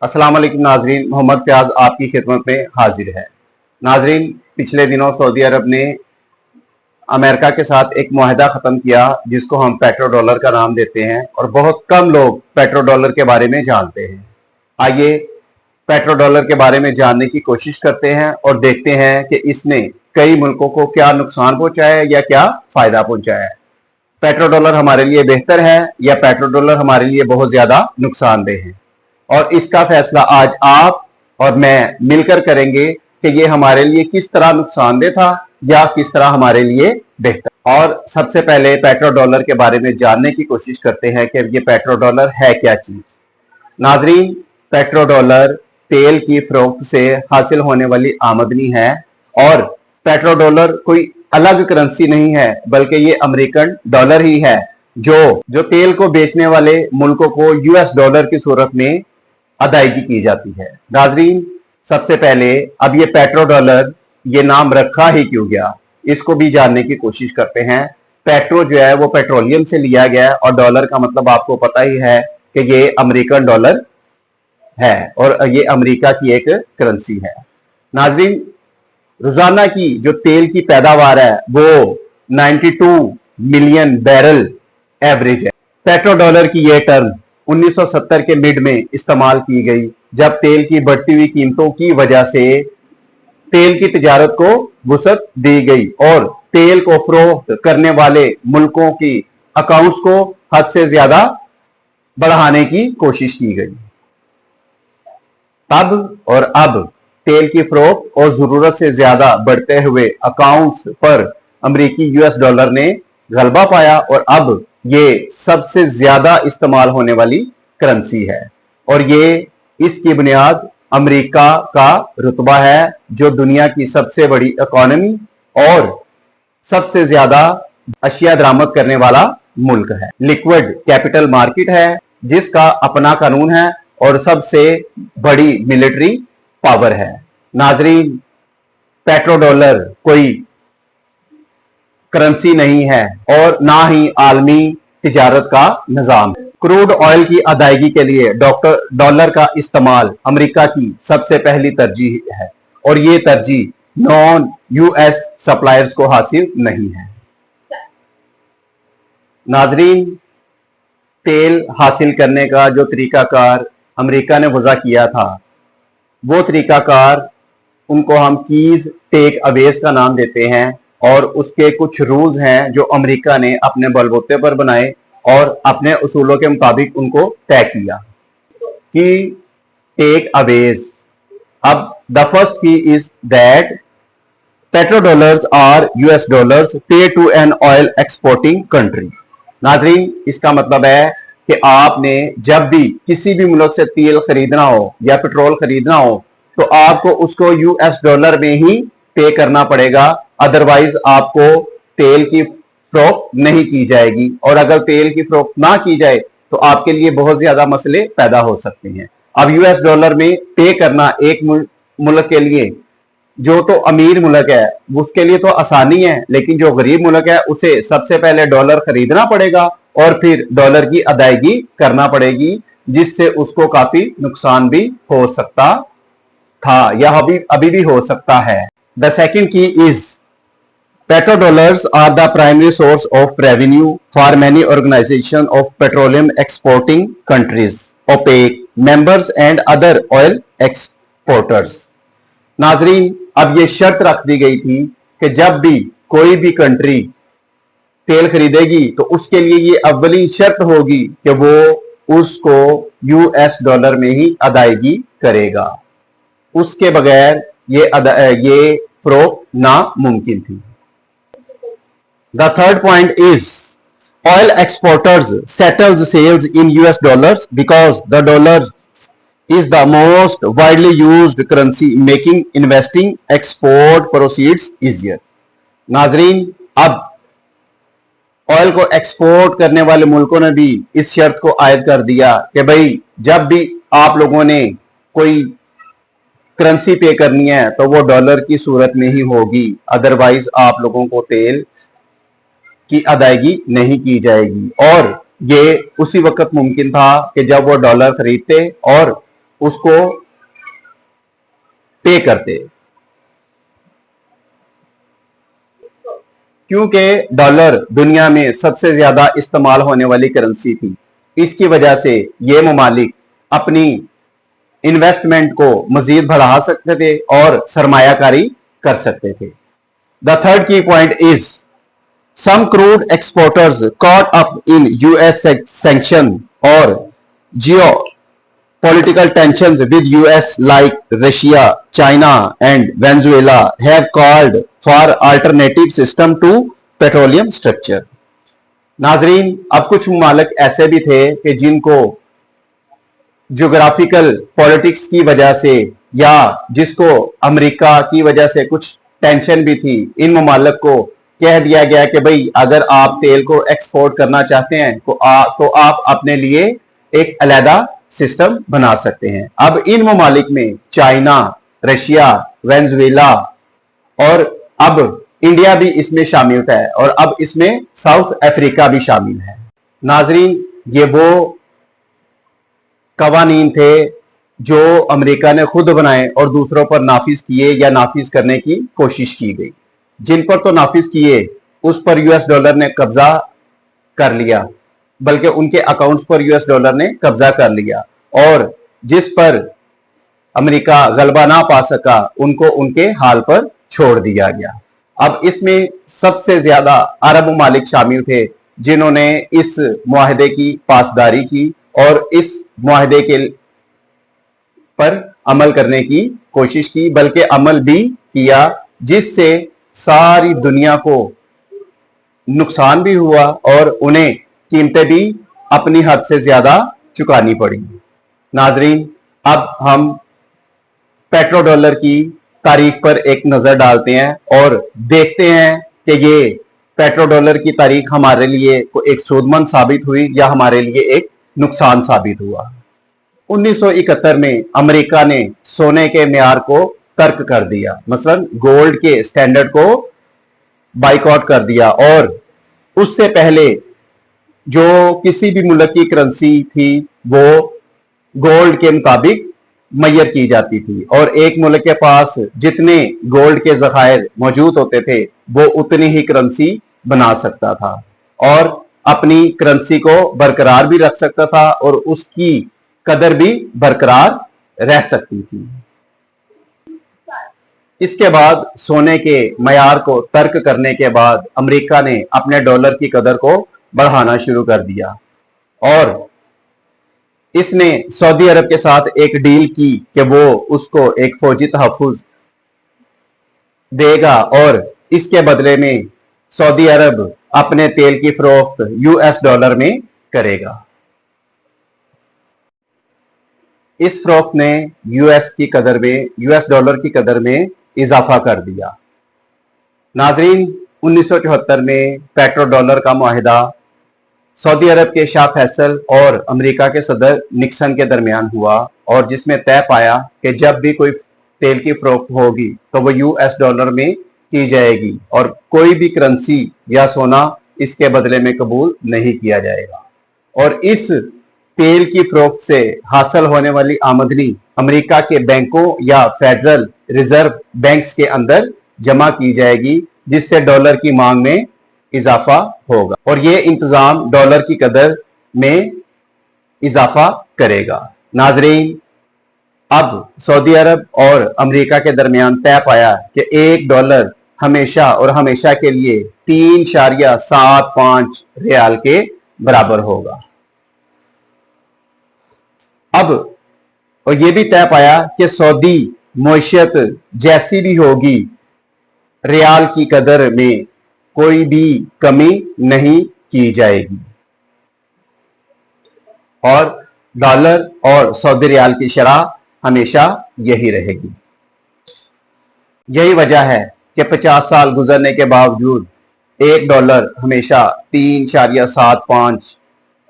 अस्सलाम वालेकुम नाजरीन, मोहम्मद फयाज आपकी खिदमत में हाजिर है। नाजरीन, पिछले दिनों सऊदी अरब ने अमेरिका के साथ एक मुआहदा खत्म किया जिसको हम पेट्रो डॉलर का नाम देते हैं और बहुत कम लोग पेट्रो डॉलर के बारे में जानते हैं। आइए पेट्रो डॉलर के बारे में जानने की कोशिश करते हैं और देखते हैं कि इसने कई मुल्कों को क्या नुकसान पहुंचाया है या क्या फायदा पहुंचाया है। पेट्रो डॉलर हमारे लिए बेहतर है या पेट्रो डॉलर हमारे लिए बहुत ज्यादा नुकसानदेह है, और इसका फैसला आज आप और मैं मिलकर करेंगे कि ये हमारे लिए किस तरह नुकसानदेह था या किस तरह हमारे लिए बेहतर। और सबसे पहले पेट्रो डॉलर के बारे में जानने की कोशिश करते हैं कि ये पेट्रो डॉलर है क्या चीज। नाजरीन, पेट्रो डॉलर तेल की फरोख्त से हासिल होने वाली आमदनी है और पेट्रो डॉलर कोई अलग करेंसी नहीं है बल्कि ये अमेरिकन डॉलर ही है जो तेल को बेचने वाले मुल्कों को यूएस डॉलर की सूरत में अदायगी की जाती है। नाजरीन, सबसे पहले अब ये पेट्रो डॉलर ये नाम रखा ही क्यों गया, इसको भी जानने की कोशिश करते हैं। पेट्रो जो है वो पेट्रोलियम से लिया गया और डॉलर का मतलब आपको पता ही है कि ये अमेरिकन डॉलर है और ये अमेरिका की एक करेंसी है। नाजरीन, रोजाना की जो तेल की पैदावार है वो 92 मिलियन बैरल एवरेज है। पेट्रो डॉलर की यह टर्म 1970 के मिड में इस्तेमाल की गई जब तेल की बढ़ती हुई कीमतों की वजह से तेल की तिजारत को वुसअत दी गई और तेल को फरोख्त करने वाले मुल्कों की अकाउंट्स को हद से ज्यादा बढ़ाने की कोशिश की गई। तब और अब तेल की फरोख्त और जरूरत से ज्यादा बढ़ते हुए अकाउंट्स पर अमेरिकी यूएस डॉलर ने गलबा पाया और अब ये सबसे ज्यादा इस्तेमाल होने वाली करेंसी है और ये इसकी बुनियाद अमेरिका का रुतबा है जो दुनिया की सबसे बड़ी इकोनॉमी और सबसे ज्यादा अशिया दरामद करने वाला मुल्क है। लिक्विड कैपिटल मार्केट है जिसका अपना कानून है और सबसे बड़ी मिलिट्री पावर है। नाजरीन, पेट्रो डॉलर कोई करेंसी नहीं है और ना ही आलमी तिजारत का निजाम है। क्रूड ऑयल की अदायगी के लिए डॉलर का इस्तेमाल अमेरिका की सबसे पहली तरजीह है और ये तरजीह नॉन यूएस सप्लायर्स को हासिल नहीं है। नाजरीन, तेल हासिल करने का जो तरीकाकार अमेरिका ने वज़ा किया था वो तरीकाकार उनको हम कीज टेक अवेज का नाम देते हैं और उसके कुछ रूल्स हैं जो अमेरिका ने अपने बलबूते पर बनाए और अपने उसूलों के मुताबिक उनको तय किया। की टेक अवेज। अब the first key is that petrodollars are US dollars paid to an oil exporting country. नाजरीन, इसका मतलब है कि आपने जब भी किसी भी मुल्क से तेल खरीदना हो या पेट्रोल खरीदना हो तो आपको उसको यूएस डॉलर में ही पे करना पड़ेगा, अदरवाइज आपको तेल की फरोख्त नहीं की जाएगी और अगर तेल की फरोख्त ना की जाए तो आपके लिए बहुत ज्यादा मसले पैदा हो सकते हैं। अब यूएस डॉलर में पे करना एक मुल्क के लिए जो तो अमीर मुल्क है उसके लिए तो आसानी है, लेकिन जो गरीब मुल्क है उसे सबसे पहले डॉलर खरीदना पड़ेगा और फिर डॉलर की अदायगी करना पड़ेगी जिससे उसको काफी नुकसान भी हो सकता था या अभी भी हो सकता है। The second key is petrodollars are the primary source of revenue for many Organization of Petroleum Exporting Countries, OPEC members and other oil exporters. नाजरीन, अब ये शर्त रख दी गई थी कि जब भी कोई भी कंट्री तेल खरीदेगी तो उसके लिए ये अव्वली शर्त होगी कि वो उसको यूएस डॉलर में ही अदायगी करेगा, उसके बगैर ये फरोख्त नामुमकिन थी। The third point is oil exporters settles sales in US dollars because the dollar is the most widely used currency making investing export proceeds easier। नाजरीन, अब ऑयल को एक्सपोर्ट करने वाले मुल्कों ने भी इस शर्त को आयद कर दिया कि भाई जब भी आप लोगों ने कोई करेंसी पे करनी है तो वो डॉलर की सूरत में ही होगी, अदरवाइज आप लोगों को तेल की अदायगी नहीं की जाएगी। और ये उसी वक्त मुमकिन था कि जब वो डॉलर खरीदते और उसको पे करते, क्योंकि डॉलर दुनिया में सबसे ज्यादा इस्तेमाल होने वाली करेंसी थी। इसकी वजह से ये ममालिक अपनी इन्वेस्टमेंट को मजीद बढ़ा सकते थे और सरमायाकारी कर सकते थे। द थर्ड की point is some crude exporters caught up in US sanction or geopolitical tensions with US like Russia, China and Venezuela have called for alternative system to petroleum structure. नाजरीन, अब कुछ ममालिक ऐसे भी थे कि जिनको ज्योग्राफिकल पॉलिटिक्स की वजह से या जिसको अमेरिका की वजह से कुछ टेंशन भी थी, इन ममालिक को कह दिया गया कि भाई अगर आप तेल को एक्सपोर्ट करना चाहते हैं तो आप अपने लिए एक अलहदा सिस्टम बना सकते हैं। अब इन ममालिक में चाइना, रशिया, वेनेजुएला और अब इंडिया भी इसमें शामिल है और अब इसमें साउथ अफ्रीका भी शामिल है। नाजरीन, ये वो कवानीन थे जो अमेरिका ने खुद बनाए और दूसरों पर नाफिज किए या नाफिज करने की कोशिश की गई। जिन पर तो नाफिज किए उस पर यूएस डॉलर ने कब्जा कर लिया, बल्कि उनके अकाउंट्स पर यूएस डॉलर ने कब्जा कर लिया, और जिस पर अमेरिका गलबा ना पा सका उनको उनके हाल पर छोड़ दिया गया। अब इसमें सबसे ज्यादा अरब ममालिक शामिल थे जिन्होंने इस मुआहदे की पासदारी की और इस मुआहदे के पर अमल करने की कोशिश की, बल्कि अमल भी किया, जिससे सारी दुनिया को नुकसान भी हुआ और उन्हें कीमतें भी अपनी हद से ज्यादा चुकानी पड़ी। नाजरीन, अब हम पेट्रो डॉलर की तारीख पर एक नजर डालते हैं और देखते हैं कि ये पेट्रो डॉलर की तारीख हमारे लिए एक सूदमंद साबित हुई या हमारे लिए एक नुकसान साबित हुआ। 1971 में अमेरिका ने सोने के म्यार को तर्क कर दिया, मसलन गोल्ड के स्टैंडर्ड को बाइकआउट कर दिया, और उससे पहले जो किसी भी मुल्क की करेंसी थी वो गोल्ड के मुताबिक मैयर की जाती थी और एक मुल्क के पास जितने गोल्ड के ज़खायर मौजूद होते थे वो उतनी ही करेंसी बना सकता था और अपनी करेंसी को बरकरार भी रख सकता था और उसकी कदर भी बरकरार रह सकती थी। इसके बाद सोने के मयार को तर्क करने के बाद अमेरिका ने अपने डॉलर की कदर को बढ़ाना शुरू कर दिया और इसने सऊदी अरब के साथ एक डील की कि वो उसको एक फौजी तहफ्फुज़ देगा और इसके बदले में सऊदी अरब अपने तेल की फरोख्त यूएस डॉलर में करेगा। इस फरोख्त ने यूएस डॉलर की कदर में इजाफा कर दिया। नाजरीन, 1974 में पेट्रो डॉलर का मुआहिदा सऊदी अरब के शाह फैसल और अमेरिका के सदर निक्सन के दरमियान हुआ और जिसमें तय पाया कि जब भी कोई तेल की फरोख्त होगी तो वो यूएस डॉलर में की जाएगी और कोई भी करेंसी या सोना इसके बदले में कबूल नहीं किया जाएगा। और इस तेल की फरोख्त से हासिल होने वाली आमदनी अमेरिका के बैंकों या फेडरल रिजर्व बैंक्स के अंदर जमा की जाएगी, जिससे डॉलर की मांग में इजाफा होगा और ये इंतजाम डॉलर की कदर में इजाफा करेगा। नाजरीन, अब सऊदी अरब और अमेरिका के दरमियान तय पाया कि $1 हमेशा और हमेशा के लिए 3.75 रियाल के बराबर होगा। अब और यह भी तय पाया कि सऊदी मईशत जैसी भी होगी, रियाल की कदर में कोई भी कमी नहीं की जाएगी और डॉलर और सऊदी रियाल की शरह हमेशा यही रहेगी। यही वजह है कि 50 साल गुजरने के बावजूद $1 हमेशा 3.75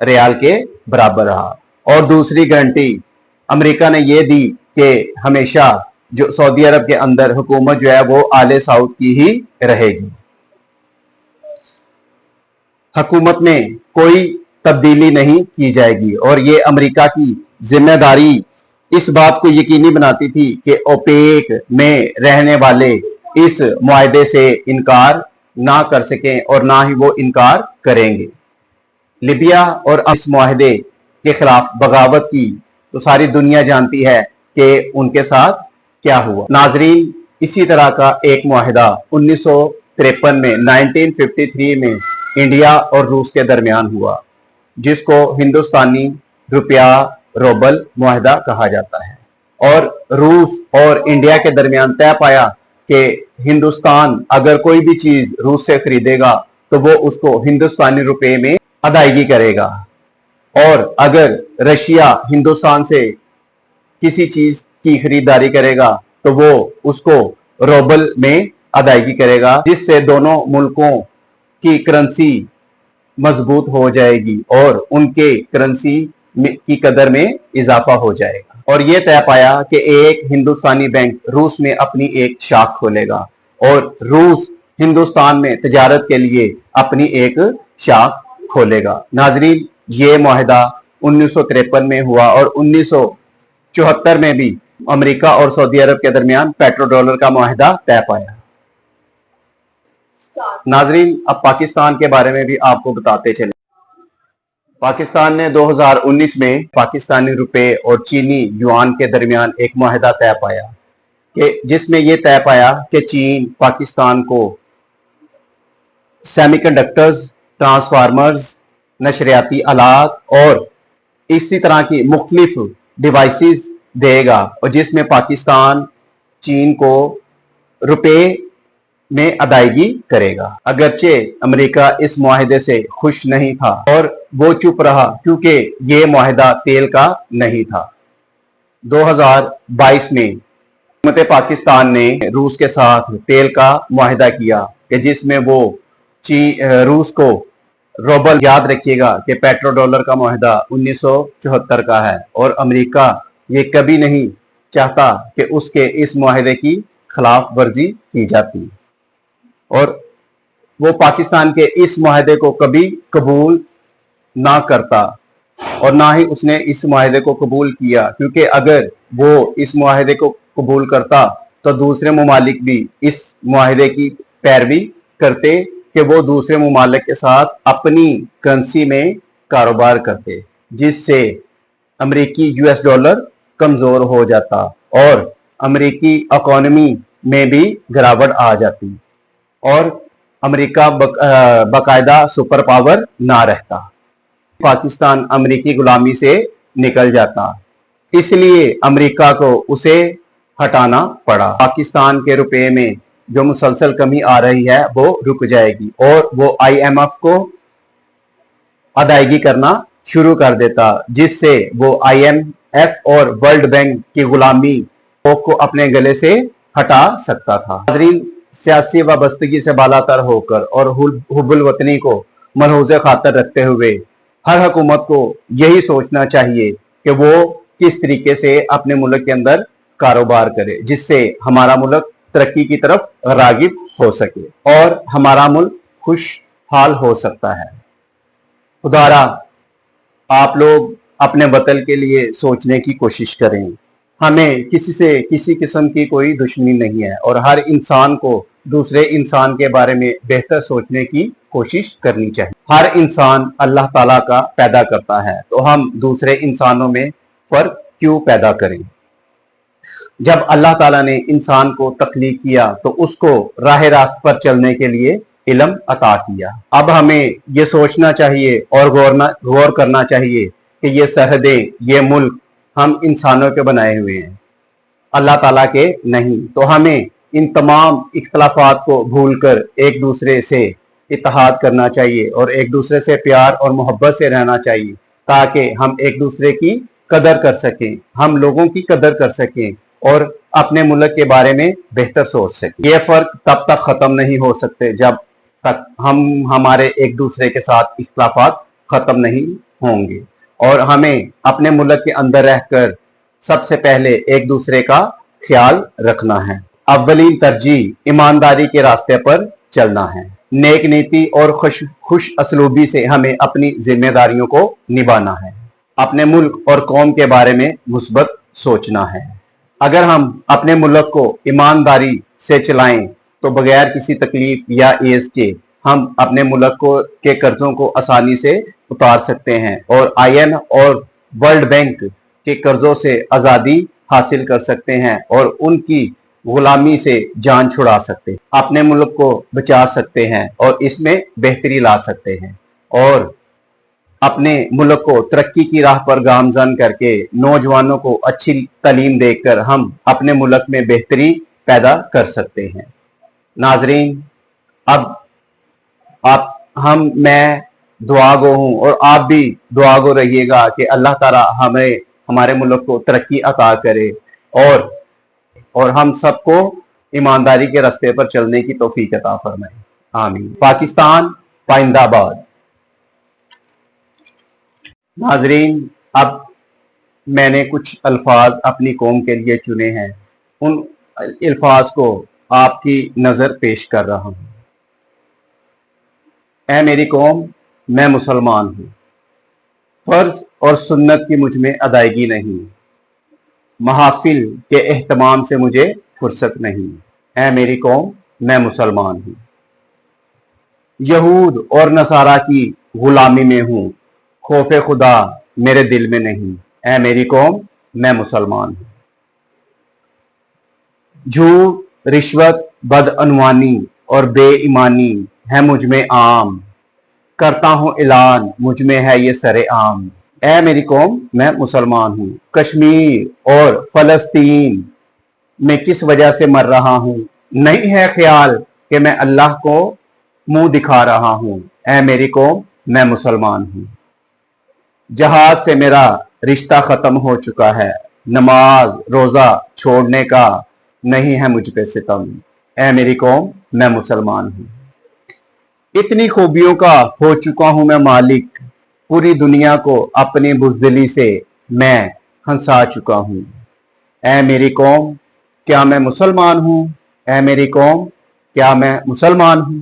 रियाल के बराबर रहा। और दूसरी गारंटी अमेरिका ने यह दी कि हमेशा जो सऊदी अरब के अंदर हुकूमत जो है वो आले साउद की ही रहेगी, हुकूमत में कोई तब्दीली नहीं की जाएगी और ये अमेरिका की जिम्मेदारी اس بات کو یقینی بناتی تھی کہ اوپیک میں رہنے والے اس معاہدے سے انکار نہ کر سکیں اور نہ ہی وہ انکار کریں گے۔ لیبیا اور اس معاہدے کے خلاف بغاوت کی تو ساری دنیا جانتی ہے کہ ان کے ساتھ کیا ہوا۔ ناظرین، اسی طرح کا ایک معاہدہ 1953 میں 1953 میں انڈیا اور روس کے درمیان ہوا، جس کو ہندوستانی روپیہ روبل معاہدہ کہا جاتا ہے، اور روس اور انڈیا کے درمیان طے پایا کہ ہندوستان اگر کوئی بھی چیز روس سے خریدے گا تو وہ اس کو ہندوستانی روپے میں ادائیگی کرے گا، اور اگر رشیا ہندوستان سے کسی چیز کی خریداری کرے گا تو وہ اس کو روبل میں ادائیگی کرے گا، جس سے دونوں ملکوں کی کرنسی مضبوط ہو جائے گی اور ان کے کرنسی کی قدر میں اضافہ ہو جائے گا۔ اور یہ طے پایا کہ ایک ہندوستانی بینک روس میں اپنی ایک شاخ کھولے گا اور روس ہندوستان میں تجارت کے لیے اپنی ایک شاخ کھولے گا۔ ناظرین، یہ معاہدہ 1953 میں ہوا اور 1974 میں بھی امریکہ اور سعودی عرب کے درمیان پیٹرو ڈالر کا معاہدہ طے پایا۔ ناظرین، اب پاکستان کے بارے میں بھی آپ کو بتاتے چلیں۔ پاکستان نے 2019 میں پاکستانی روپے اور چینی یوان کے درمیان ایک معاہدہ طے پایا، جس میں یہ طے پایا کہ چین پاکستان کو سیمی کنڈکٹرز، ٹرانسفارمرز، نشریاتی آلات اور اسی طرح کی مختلف ڈیوائسز دے گا، اور جس میں پاکستان چین کو روپے میں ادائیگی کرے گا۔ اگرچہ امریکہ اس معاہدے سے خوش نہیں تھا اور وہ چپ رہا کیونکہ یہ معاہدہ تیل کا نہیں تھا۔ 2022 میں حکومت پاکستان نے روس کے ساتھ تیل کا معاہدہ کیا کہ جس میں وہ روس کو روبل، یاد رکھیے گا کہ پیٹرو ڈالر کا معاہدہ 1974 کا ہے اور امریکہ یہ کبھی نہیں چاہتا کہ اس کے اس معاہدے کی خلاف ورزی کی جاتی، اور وہ پاکستان کے اس معاہدے کو کبھی قبول نہ کرتا اور نہ ہی اس نے اس معاہدے کو قبول کیا، کیونکہ اگر وہ اس معاہدے کو قبول کرتا تو دوسرے ممالک بھی اس معاہدے کی پیروی کرتے کہ وہ دوسرے ممالک کے ساتھ اپنی کرنسی میں کاروبار کرتے، جس سے امریکی US ڈالر کمزور ہو جاتا اور امریکی اکانومی میں بھی گراوٹ آ جاتی اور امریکہ باقاعدہ سپر پاور نہ رہتا، پاکستان امریکی غلامی سے نکل جاتا۔ اس لیے امریکہ کو اسے ہٹانا پڑا۔ پاکستان کے روپے میں جو مسلسل کمی آ رہی ہے وہ رک جائے گی اور وہ IMF کو ادائیگی کرنا شروع کر دیتا، جس سے وہ IMF اور ورلڈ بینک کی غلامی کو اپنے گلے سے ہٹا سکتا تھا۔ ناظرین، سیاسی وابستگی سے بالاتر ہو کر اور حب الوطنی کو ملحوظ خاطر رکھتے ہوئے ہر حکومت کو یہی سوچنا چاہیے کہ وہ کس طریقے سے اپنے ملک کے اندر کاروبار کرے، جس سے ہمارا ملک ترقی کی طرف راغب ہو سکے اور ہمارا ملک خوشحال ہو سکتا ہے۔ خدارا آپ لوگ اپنے وطن کے لیے سوچنے کی کوشش کریں۔ ہمیں کسی سے کسی قسم کی کوئی دشمنی نہیں ہے اور ہر انسان کو دوسرے انسان کے بارے میں بہتر سوچنے کی کوشش کرنی چاہیے۔ ہر انسان اللہ تعالیٰ کا پیدا کرتا ہے، تو ہم دوسرے انسانوں میں فرق کیوں پیدا کریں؟ جب اللہ تعالیٰ نے انسان کو تخلیق کیا تو اس کو راہ راست پر چلنے کے لیے علم عطا کیا۔ اب ہمیں یہ سوچنا چاہیے اور غور کرنا چاہیے کہ یہ سرحدیں، یہ ملک ہم انسانوں کے بنائے ہوئے ہیں، اللہ تعالیٰ کے نہیں۔ تو ہمیں ان تمام اختلافات کو بھول کر ایک دوسرے سے اتحاد کرنا چاہیے اور ایک دوسرے سے پیار اور محبت سے رہنا چاہیے، تاکہ ہم ایک دوسرے کی قدر کر سکیں، ہم لوگوں کی قدر کر سکیں اور اپنے ملک کے بارے میں بہتر سوچ سکیں۔ یہ فرق تب تک ختم نہیں ہو سکتے جب تک ہم ہمارے ایک دوسرے کے ساتھ اختلافات ختم نہیں ہوں گے، اور ہمیں اپنے ملک کے اندر رہ کر سب سے پہلے ایک دوسرے کا خیال رکھنا ہے۔ اولین ترجیح ایمانداری کے راستے پر چلنا ہے۔ نیک نیتی اور خوش اسلوبی سے ہمیں اپنی ذمہ داریوں کو نبھانا ہے، اپنے ملک اور قوم کے بارے میں مثبت सोचना है। अगर हम अपने मुल्क को ईमानदारी से चलाएं तो बगैर किसी तकलीफ या एज़ के हम अपने मुल्क के कर्जों को आसानी से उतार सकते हैं और आईएम और वर्ल्ड बैंक के कर्जों से आज़ादी हासिल कर सकते हैं और उनकी गुलामी से जान छुड़ा सकते हैं, अपने मुल्क को बचा सकते हैं और इसमें बेहतरी ला सकते हैं और अपने मुल्क को तरक्की की राह पर गामजन करके नौजवानों को अच्छी तालीम देकर हम अपने मुल्क में बेहतरी पैदा कर सकते हैं। नाजरीन, अब मैं दुआ गो हूँ और आप भी दुआ गो रहिएगा कि अल्लाह ताला हमारे मुल्क को तरक्की अता करे और हम सबको ईमानदारी के रास्ते पर चलने की तौफीक अता फरमाए। आमीन। पाकिस्तान पाइंदाबाद। नाजरीन, अब मैंने कुछ अल्फाज अपनी कौम के लिए चुने हैं, उन अल्फाज को आपकी नजर पेश कर रहा हूं। ऐ मेरी कौम, मैं मुसलमान हूं, फर्ज और सुन्नत की मुझ में अदायगी नहीं, महाफिल के एहतमाम से मुझे फुर्सत नहीं। ऐ मेरी कौम, मैं मुसलमान हूं, यहूद और नसारा की गुलामी में हूं, खौफे खुदा मेरे दिल में नहीं। ऐ मेरी कौम, मैं मुसलमान हूं, झूठ, रिश्वत, बदअनवानी और बेईमानी है मुझ में आम, करता हूं ऐलान मुझ में है ये सरे आम। ऐ मेरी कौम, मैं मुसलमान हूं, कश्मीर और फलस्तीन में किस वजह से मर रहा हूं, नहीं है ख्याल कि मैं अल्लाह को मुंह दिखा रहा हूं। ऐ मेरी कौम, मैं मुसलमान हूं, जहाद से मेरा रिश्ता खत्म हो चुका है, नमाज रोजा छोड़ने का नहीं है मुझ पे सितम। ऐ मेरी कौम, मैं मुसलमान हूं, इतनी खूबियों का हो चुका हूं मैं मालिक, पूरी दुनिया को अपनी बुज़दिली से मैं हंसा चुका हूं। ऐ मेरी कौम, क्या मैं मुसलमान हूं? ऐ मेरी कौम, क्या मैं मुसलमान हूं?